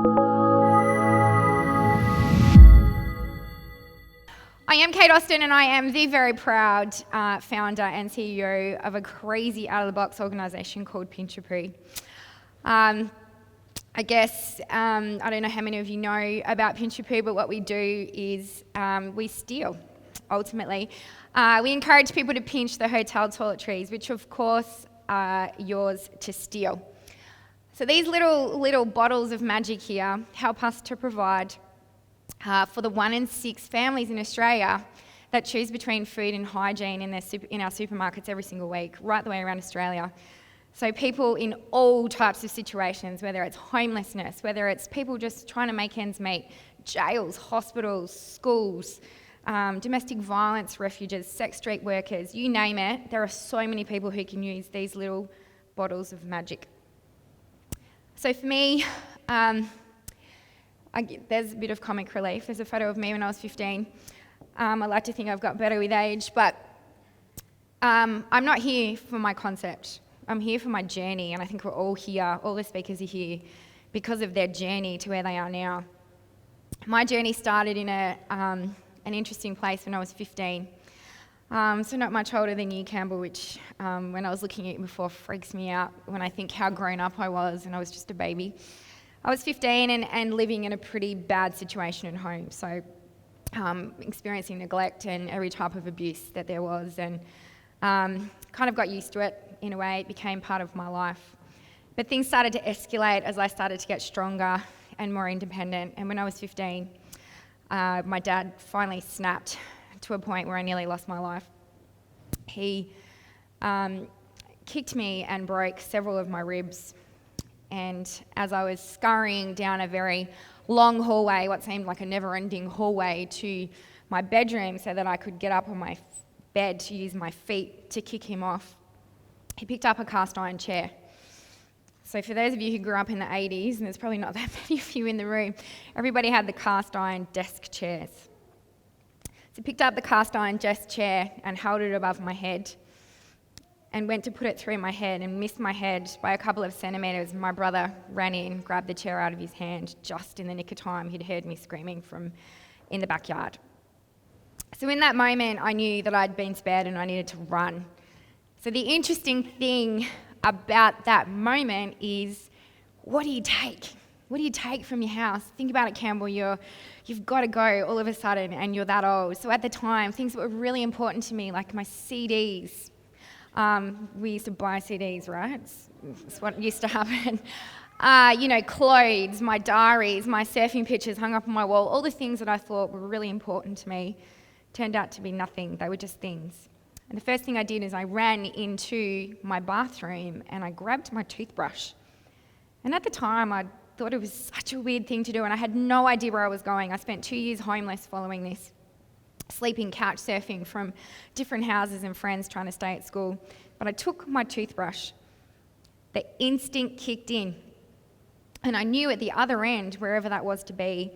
I am Kate Austin, and I am the very proud founder and CEO of a crazy out-of-the-box organisation called Pinchapoo. I don't know how many of you know about Pinchapoo, but what we do is we steal, ultimately. We encourage people to pinch the hotel toiletries, which of course are yours to steal. So these little bottles of magic here help us to provide for the 1 in 6 families in Australia that choose between food and hygiene in our supermarkets every single week, right the way around Australia. So people in all types of situations, whether it's homelessness, whether it's people just trying to make ends meet, jails, hospitals, schools, domestic violence refuges, sex street workers, you name it, there are so many people who can use these little bottles of magic. So for me, there's a bit of comic relief. There's a photo of me when I was 15. I like to think I've got better with age, but I'm not here for my concept. I'm here for my journey, and I think we're all here, all the speakers are here because of their journey to where they are now. My journey started in an interesting place when I was 15. So not much older than you, Campbell, which when I was looking at you before freaks me out when I think how grown up I was and I was just a baby. I was 15 and living in a pretty bad situation at home, so experiencing neglect and every type of abuse that there was, and kind of got used to it in a way. It became part of my life. But things started to escalate as I started to get stronger and more independent, and when I was 15, my dad finally snapped to a point where I nearly lost my life. He kicked me and broke several of my ribs. And as I was scurrying down a very long hallway, what seemed like a never-ending hallway, to my bedroom so that I could get up on my bed to use my feet to kick him off, he picked up a cast iron chair. So for those of you who grew up in the 80s, and there's probably not that many of you in the room, everybody had the cast iron desk chairs. So he picked up the cast iron desk chair and held it above my head, and went to put it through my head and missed my head by a couple of centimetres. My brother ran in, grabbed the chair out of his hand just in the nick of time. He'd heard me screaming from in the backyard. So in that moment, I knew that I'd been spared and I needed to run. So the interesting thing about that moment is, what do you take? What do you take from your house? Think about it, Campbell. You've got to go all of a sudden and you're that old. So at the time, things that were really important to me, like my CDs, we used to buy CDs, right? It's what used to happen. Clothes, my diaries, my surfing pictures hung up on my wall, all the things that I thought were really important to me turned out to be nothing. They were just things. And the first thing I did is I ran into my bathroom and I grabbed my toothbrush. And at the time, I thought it was such a weird thing to do, and I had no idea where I was going. I spent 2 years homeless following this, sleeping couch surfing from different houses and friends trying to stay at school. But I took my toothbrush, the instinct kicked in, and I knew at the other end, wherever that was to be,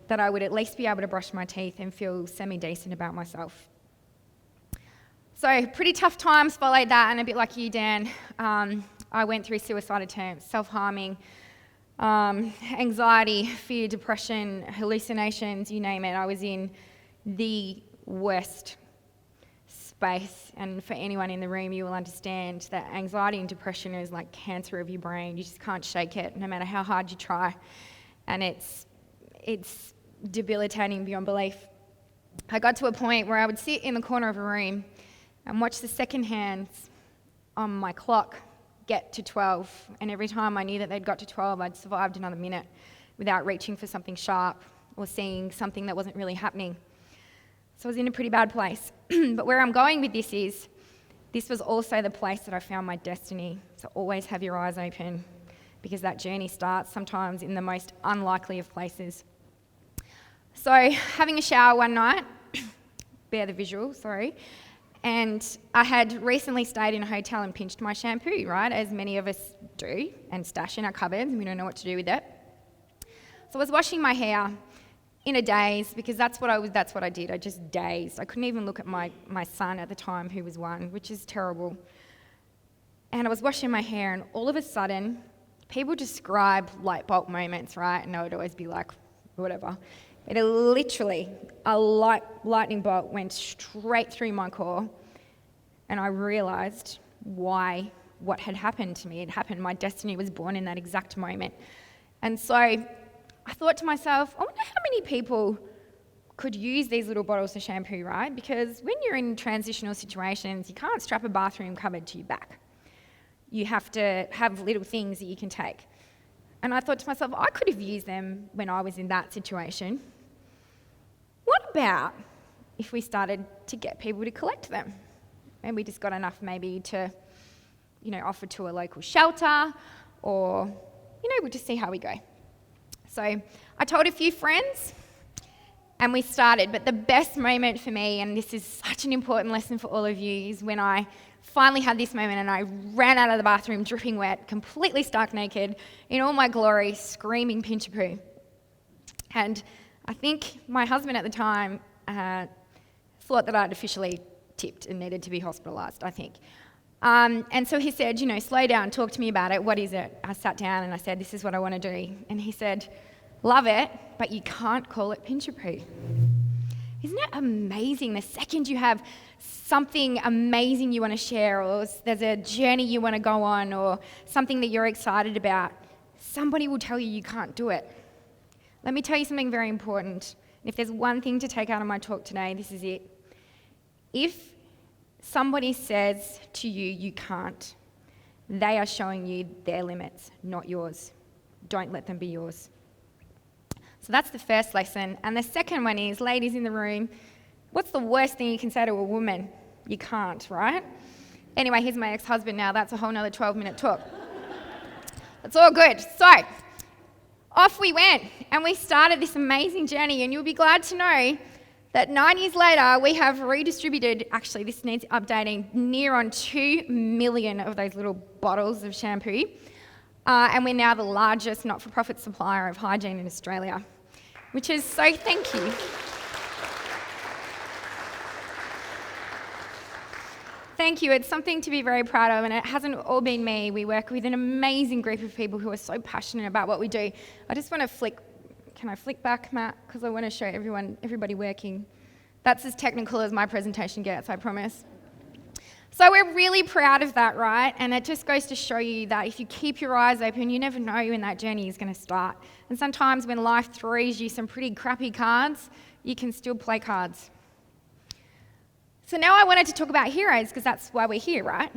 that I would at least be able to brush my teeth and feel semi-decent about myself. So pretty tough times followed that, and a bit like you, Dan, I went through suicide attempts, self-harming, anxiety, fear, depression, hallucinations, you name it. I was in the worst space, and for anyone in the room, you will understand that anxiety and depression is like cancer of your brain. You just can't shake it, no matter how hard you try, and it's debilitating beyond belief. I got to a point where I would sit in the corner of a room and watch the second hands on my clock get to 12, and every time I knew that they'd got to 12, I'd survived another minute without reaching for something sharp or seeing something that wasn't really happening. So I was in a pretty bad place. But where I'm going with this is, this was also the place that I found my destiny. So always have your eyes open, because that journey starts sometimes in the most unlikely of places. So having a shower one night, bear the visual, sorry, and I had recently stayed in a hotel and pinched my shampoo, right, as many of us do, and stash in our cupboards, and we don't know what to do with it. So I was washing my hair in a daze, because that's what I did. I just dazed. I couldn't even look at my son at the time, who was 1, which is terrible. And I was washing my hair, and all of a sudden, people describe light bulb moments, right? And I would always be like, whatever. But literally, a lightning bolt went straight through my core, and I realised what had happened to me had happened. My destiny was born in that exact moment. And so I thought to myself, I wonder how many people could use these little bottles of shampoo, right? Because when you're in transitional situations, you can't strap a bathroom cupboard to your back. You have to have little things that you can take. And I thought to myself, I could have used them when I was in that situation. What about if we started to get people to collect them? And we just got enough maybe to, offer to a local shelter, or, we'll just see how we go. So I told a few friends, and we started. But the best moment for me, and this is such an important lesson for all of you, is when I finally had this moment and I ran out of the bathroom dripping wet, completely stark naked, in all my glory, screaming Pinchapoo. And I think my husband at the time thought that I'd officially tipped and needed to be hospitalised, I think. And so he said, slow down, talk to me about it. What is it? I sat down and I said, this is what I want to do. And he said, love it, but you can't call it Pinchapoo. Isn't it amazing? The second you have something amazing you want to share, or there's a journey you want to go on, or something that you're excited about, somebody will tell you you can't do it. Let me tell you something very important. If there's one thing to take out of my talk today, this is it. If somebody says to you, you can't, they are showing you their limits, not yours. Don't let them be yours. So that's the first lesson. And the second one is, ladies in the room, what's the worst thing you can say to a woman? You can't, right? Anyway, here's my ex-husband now. That's a whole nother 12-minute talk. It's all good. So off we went, and we started this amazing journey. And you'll be glad to know that 9 years later, we have redistributed, actually this needs updating, near on 2 million of those little bottles of shampoo. And we're now the largest not-for-profit supplier of hygiene in Australia, which is so thank you. Thank you. It's something to be very proud of, and it hasn't all been me. We work with an amazing group of people who are so passionate about what we do. I just want to can I flick back, Matt? Because I want to show everybody working. That's as technical as my presentation gets, I promise. So we're really proud of that, right? And it just goes to show you that if you keep your eyes open, you never know when that journey is going to start. And sometimes when life throws you some pretty crappy cards, you can still play cards. So now I wanted to talk about heroes, because that's why we're here, right?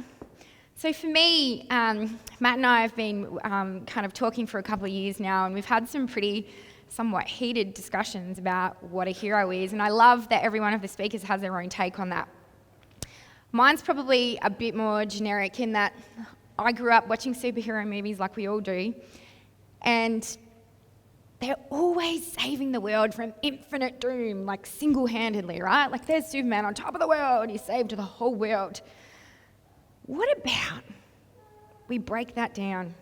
So for me, Matt and I have been kind of talking for a couple of years now, and we've had some pretty somewhat heated discussions about what a hero is. And I love that every one of the speakers has their own take on that. Mine's probably a bit more generic in that I grew up watching superhero movies like we all do, and they're always saving the world from infinite doom, like single-handedly, right? Like there's Superman on top of the world, he saved the whole world. What about we break that down?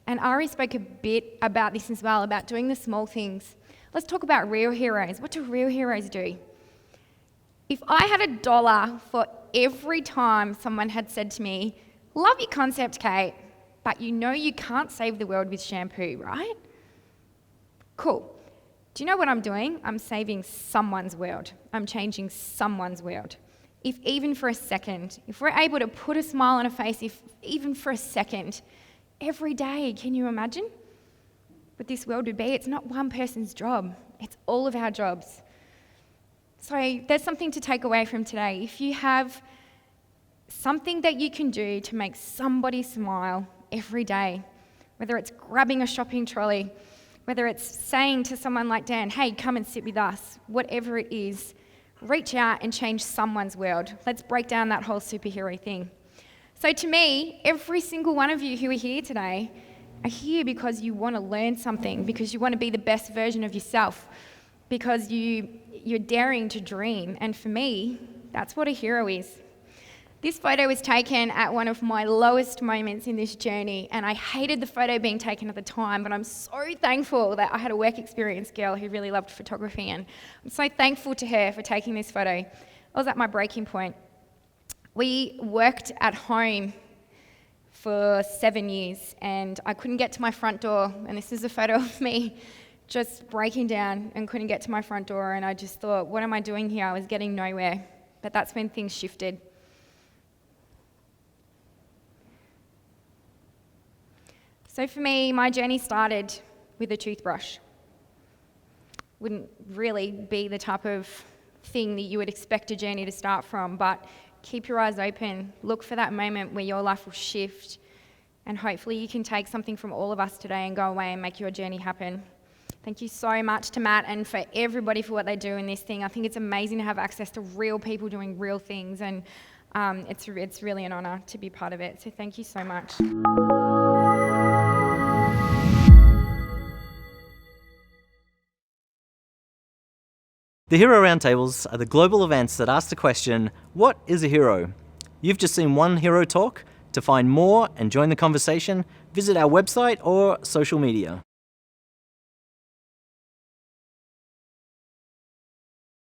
And Ari spoke a bit about this as well, about doing the small things. Let's talk about real heroes. What do real heroes do? If I had $1 for every time someone had said to me, love your concept, Kate, but you can't save the world with shampoo, right? Cool. Do you know what I'm doing? I'm saving someone's world. I'm changing someone's world. If even for a second, if we're able to put a smile on a face, if even for a second, every day, can you imagine what this world would be? It's not one person's job. It's all of our jobs. So there's something to take away from today. If you have something that you can do to make somebody smile every day, whether it's grabbing a shopping trolley, whether it's saying to someone like Dan, hey, come and sit with us, whatever it is, reach out and change someone's world. Let's break down that whole superhero thing. So to me, every single one of you who are here today are here because you want to learn something, because you want to be the best version of yourself, because you're daring to dream. And for me, that's what a hero is. This photo was taken at one of my lowest moments in this journey, and I hated the photo being taken at the time, but I'm so thankful that I had a work experience girl who really loved photography, and I'm so thankful to her for taking this photo. I was at my breaking point. We worked at home for 7 years, and I couldn't get to my front door. And this is a photo of me just breaking down and couldn't get to my front door, and I just thought, what am I doing here? I was getting nowhere. But that's when things shifted. So for me, my journey started with a toothbrush. Wouldn't really be the type of thing that you would expect a journey to start from, but keep your eyes open. Look for that moment where your life will shift, and hopefully you can take something from all of us today and go away and make your journey happen. Thank you so much to Matt and for everybody for what they do in this thing. I think it's amazing to have access to real people doing real things, and it's really an honour to be part of it. So thank you so much. The Hero Roundtables are the global events that ask the question, what is a hero? You've just seen one hero talk. To find more and join the conversation, visit our website or social media.